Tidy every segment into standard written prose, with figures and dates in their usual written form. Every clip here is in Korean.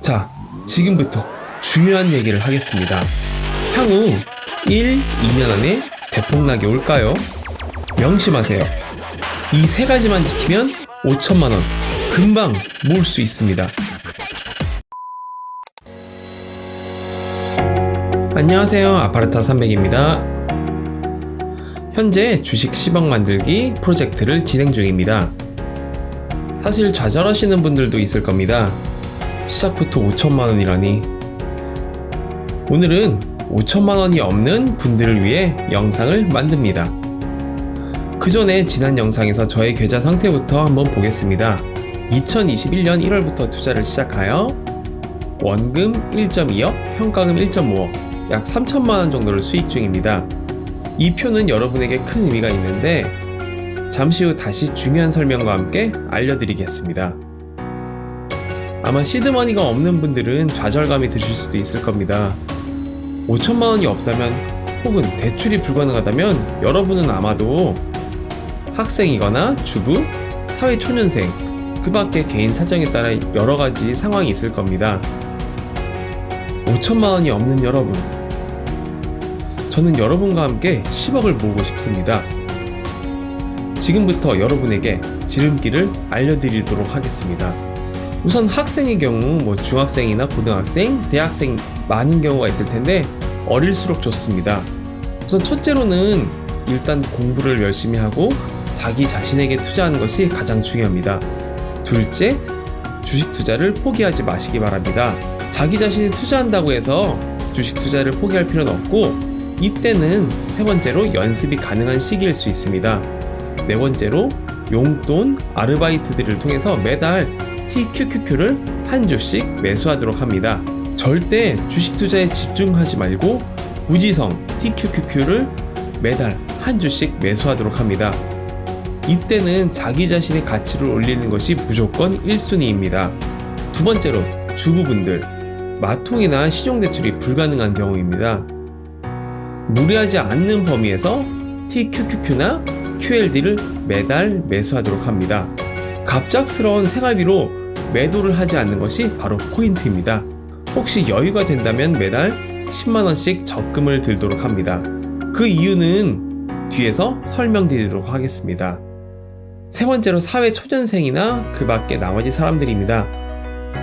자, 지금부터 중요한 얘기를 하겠습니다. 향후 1, 2년 안에 대폭락이 올까요? 명심하세요. 이 세 가지만 지키면 5천만원 금방 모을 수 있습니다. 안녕하세요. 아파르타 300입니다. 현재 주식 10억 만들기 프로젝트를 진행 중입니다. 사실 좌절하시는 분들도 있을 겁니다. 시작부터 5천만원이라니. 오늘은 5천만원이 없는 분들을 위해 영상을 만듭니다. 그 전에 지난 영상에서 저의 계좌 상태부터 한번 보겠습니다. 2021년 1월부터 투자를 시작하여 원금 1.2억, 평가금 1.5억, 약 3천만원 정도를 수익 중입니다. 이 표는 여러분에게 큰 의미가 있는데 잠시 후 다시 중요한 설명과 함께 알려드리겠습니다. 아마 시드머니가 없는 분들은 좌절감이 드실 수도 있을 겁니다. 5천만원이 없다면 혹은 대출이 불가능하다면 여러분은 아마도 학생이거나 주부, 사회초년생, 그 밖에 개인 사정에 따라 여러가지 상황이 있을 겁니다. 5천만원이 없는 여러분, 저는 여러분과 함께 10억을 모으고 싶습니다. 지금부터 여러분에게 지름길을 알려드리도록 하겠습니다. 우선 학생의 경우 중학생이나 고등학생, 대학생 많은 경우가 있을 텐데 어릴수록 좋습니다. 우선 첫째로는 일단 공부를 열심히 하고 자기 자신에게 투자하는 것이 가장 중요합니다. 둘째, 주식 투자를 포기하지 마시기 바랍니다. 자기 자신이 투자한다고 해서 주식 투자를 포기할 필요는 없고 이때는 세 번째로 연습이 가능한 시기일 수 있습니다. 네 번째로 용돈, 아르바이트들을 통해서 매달 TQQQ를 한 주씩 매수하도록 합니다. 절대 주식 투자에 집중하지 말고 무지성 TQQQ를 매달 한 주씩 매수하도록 합니다. 이때는 자기 자신의 가치를 올리는 것이 무조건 1순위입니다. 두 번째로 주부분들, 마통이나 신용대출이 불가능한 경우입니다. 무리하지 않는 범위에서 TQQQ나 QLD를 매달 매수하도록 합니다. 갑작스러운 생활비로 매도를 하지 않는 것이 바로 포인트입니다. 혹시 여유가 된다면 매달 10만원씩 적금을 들도록 합니다. 그 이유는 뒤에서 설명드리도록 하겠습니다. 세 번째로 사회초년생이나 그 밖에 나머지 사람들입니다.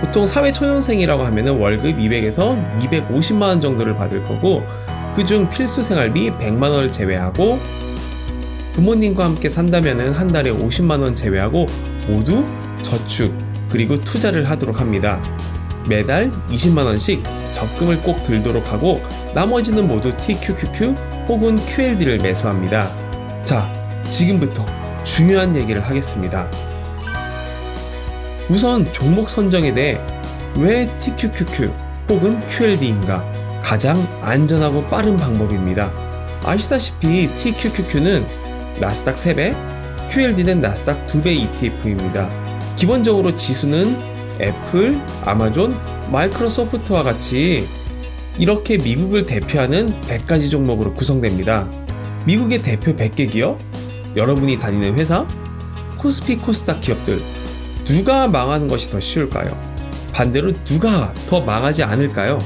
보통 사회초년생이라고 하면 월급 200에서 250만원 정도를 받을 거고 그중 필수 생활비 100만원을 제외하고 부모님과 함께 산다면 한 달에 50만원 제외하고 모두 저축 그리고 투자를 하도록 합니다. 매달 20만원씩 적금을 꼭 들도록 하고 나머지는 모두 TQQQ 혹은 QLD를 매수합니다. 자, 지금부터 중요한 얘기를 하겠습니다. 우선 종목 선정에 대해 왜 TQQQ 혹은 QLD인가? 가장 안전하고 빠른 방법입니다. 아시다시피 TQQQ는 나스닥 3배, QLD는 나스닥 2배 ETF입니다. 기본적으로 지수는 애플, 아마존, 마이크로소프트와 같이 이렇게 미국을 대표하는 100가지 종목으로 구성됩니다. 미국의 대표 100개 기업, 여러분이 다니는 회사, 코스피 코스닥 기업들 누가 망하는 것이 더 쉬울까요? 반대로 누가 더 망하지 않을까요?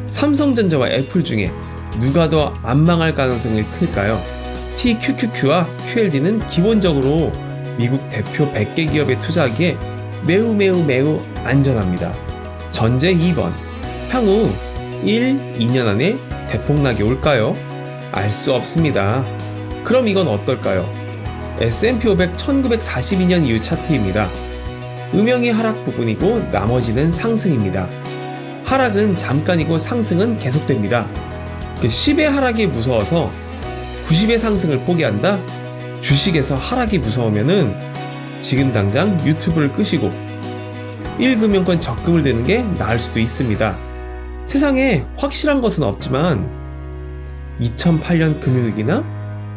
삼성전자와 애플 중에 누가 더 안 망할 가능성이 클까요? TQQQ와 QLD는 기본적으로 미국 대표 100개 기업에 투자하기에 매우 안전합니다. 전제 2번, 향후 1, 2년 안에 대폭락이 올까요? 알 수 없습니다. 그럼 이건 어떨까요? S&P 500 1942년 이후 차트입니다. 음영이 하락 부분이고 나머지는 상승입니다. 하락은 잠깐이고 상승은 계속됩니다. 10의 하락이 무서워서 90의 상승을 포기한다? 주식에서 하락이 무서우면은 지금 당장 유튜브를 끄시고 1금융권 적금을 드는 게 나을 수도 있습니다. 세상에 확실한 것은 없지만 2008년 금융위기나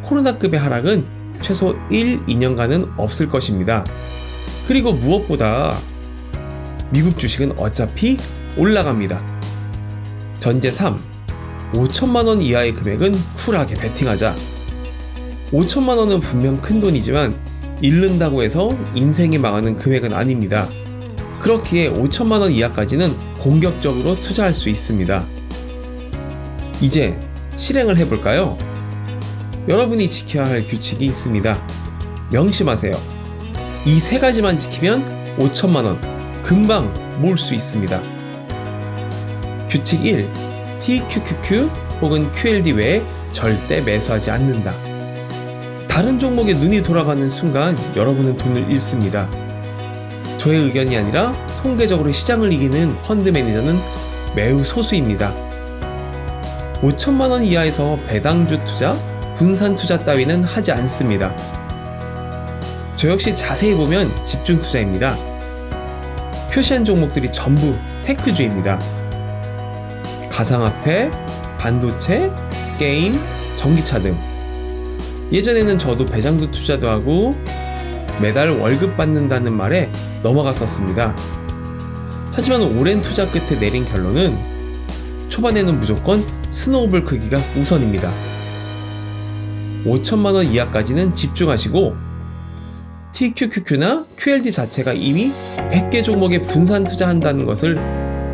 코로나급의 하락은 최소 1, 2년간은 없을 것입니다. 그리고 무엇보다 미국 주식은 어차피 올라갑니다. 전제 3. 5천만원 이하의 금액은 쿨하게 베팅하자. 5천만원은 분명 큰 돈이지만 잃는다고 해서 인생이 망하는 금액은 아닙니다. 그렇기에 5천만 원 이하까지는 공격적으로 투자할 수 있습니다. 이제 실행을 해볼까요? 여러분이 지켜야 할 규칙이 있습니다. 명심하세요. 이 세 가지만 지키면 5천만 원 금방 모을 수 있습니다. 규칙 1. TQQQ 혹은 QLD 외에 절대 매수하지 않는다. 다른 종목에 눈이 돌아가는 순간 여러분은 돈을 잃습니다. 저의 의견이 아니라 통계적으로 시장을 이기는 펀드 매니저는 매우 소수입니다. 5천만 원 이하에서 배당주 투자, 분산 투자 따위는 하지 않습니다. 저 역시 자세히 보면 집중 투자입니다. 표시한 종목들이 전부 테크주입니다. 가상화폐, 반도체, 게임, 전기차 등. 예전에는 저도 배당주 투자도 하고 매달 월급 받는다는 말에 넘어갔었습니다. 하지만 오랜 투자 끝에 내린 결론은 초반에는 무조건 스노우볼 크기가 우선입니다. 5천만 원 이하까지는 집중하시고 TQQQ나 QLD 자체가 이미 100개 종목에 분산 투자한다는 것을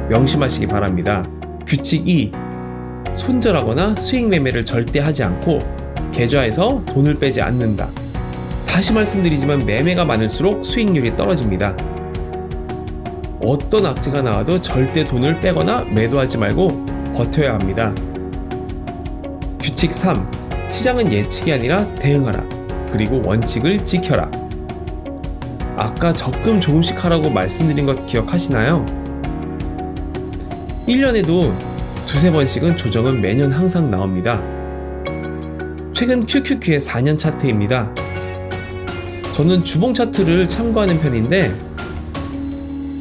명심하시기 바랍니다. 규칙 2. 손절하거나 수익 매매를 절대 하지 않고 계좌에서 돈을 빼지 않는다. 다시 말씀드리지만 매매가 많을수록 수익률이 떨어집니다. 어떤 악재가 나와도 절대 돈을 빼거나 매도하지 말고 버텨야 합니다. 규칙 3. 시장은 예측이 아니라 대응하라. 그리고 원칙을 지켜라. 아까 적금 조금씩 하라고 말씀드린 것 기억하시나요? 1년에도 두세 번씩은 조정은 매년 항상 나옵니다. 최근 QQQ의 4년 차트입니다. 저는 주봉 차트를 참고하는 편인데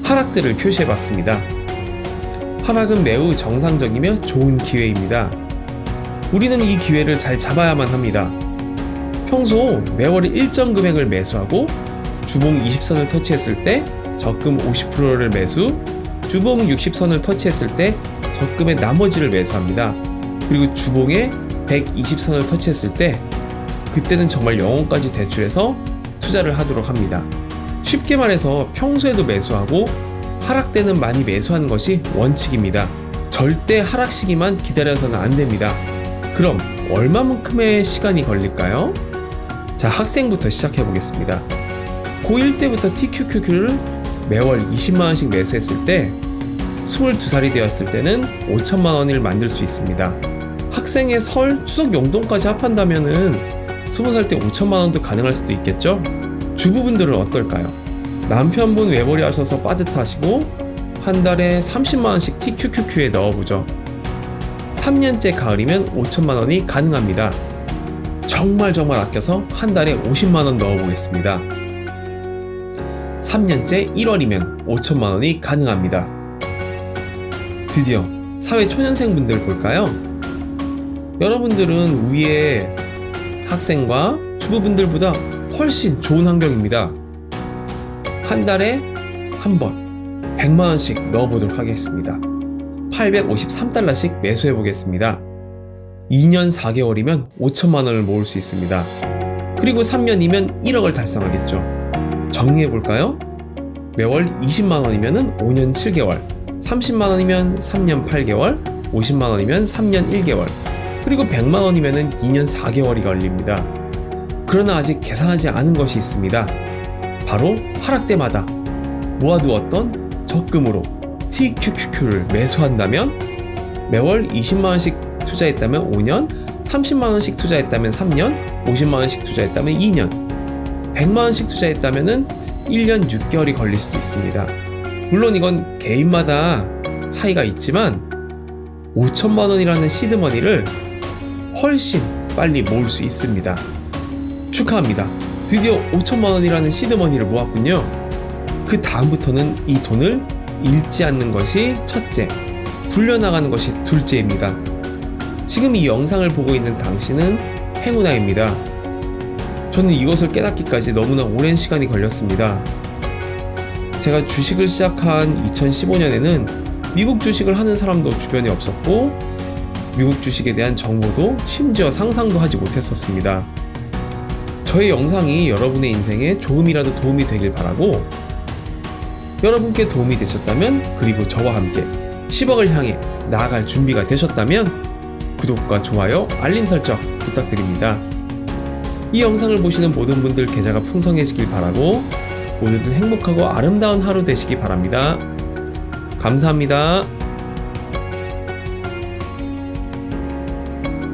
하락들을 표시해봤습니다. 하락은 매우 정상적이며 좋은 기회입니다. 우리는 이 기회를 잘 잡아야만 합니다. 평소 매월 일정 금액을 매수하고 주봉 20선을 터치했을 때 적금 50%를 매수, 주봉 60선을 터치했을 때 적금의 나머지를 매수합니다. 그리고 주봉에 120선을 터치했을 때 그때는 정말 영혼까지 대출해서 투자를 하도록 합니다. 쉽게 말해서 평소에도 매수하고 하락 때는 많이 매수하는 것이 원칙입니다. 절대 하락 시기만 기다려서는 안 됩니다. 그럼 얼마만큼의 시간이 걸릴까요? 자, 학생부터 시작해 보겠습니다. 고1 때부터 TQQQ를 매월 20만원씩 매수했을 때 22살이 되었을 때는 5천만 원을 만들 수 있습니다. 학생의 설, 추석 용돈까지 합한다면은 20살 때 5천만 원도 가능할 수도 있겠죠? 주부분들은 어떨까요? 남편분 외벌이 하셔서 빠듯하시고 한 달에 30만 원씩 TQQQ에 넣어보죠. 3년째 가을이면 5천만 원이 가능합니다. 정말 아껴서 한 달에 50만 원 넣어보겠습니다. 3년째 1월이면 5천만 원이 가능합니다. 드디어 사회 초년생분들 볼까요? 여러분들은 위에 학생과 주부분들보다 훨씬 좋은 환경입니다. 한 달에 한 번 100만원씩 넣어보도록 하겠습니다. 853달러씩 매수해보겠습니다. 2년 4개월이면 5천만원을 모을 수 있습니다. 그리고 3년이면 1억을 달성하겠죠. 정리해볼까요? 매월 20만원이면 5년 7개월, 30만원이면 3년 8개월, 50만원이면 3년 1개월, 그리고 100만원이면 2년 4개월이 걸립니다. 그러나 아직 계산하지 않은 것이 있습니다. 바로 하락 때마다 모아두었던 적금으로 TQQQ를 매수한다면 매월 20만원씩 투자했다면 5년, 30만원씩 투자했다면 3년, 50만원씩 투자했다면 2년, 100만원씩 투자했다면 1년 6개월이 걸릴 수도 있습니다. 물론 이건 개인마다 차이가 있지만 5천만원이라는 시드머니를 훨씬 빨리 모을 수 있습니다. 축하합니다. 드디어 5천만원이라는 시드머니를 모았군요. 그 다음부터는 이 돈을 잃지 않는 것이 첫째, 불려나가는 것이 둘째입니다. 지금 이 영상을 보고 있는 당신은 행운아입니다. 저는 이것을 깨닫기까지 너무나 오랜 시간이 걸렸습니다. 제가 주식을 시작한 2015년에는 미국 주식을 하는 사람도 주변에 없었고 미국 주식에 대한 정보도 심지어 상상도 하지 못했었습니다. 저의 영상이 여러분의 인생에 조금이라도 도움이 되길 바라고 여러분께 도움이 되셨다면, 그리고 저와 함께 10억을 향해 나아갈 준비가 되셨다면 구독과 좋아요, 알림 설정 부탁드립니다. 이 영상을 보시는 모든 분들 계좌가 풍성해지길 바라고 모두들 행복하고 아름다운 하루 되시기 바랍니다. 감사합니다.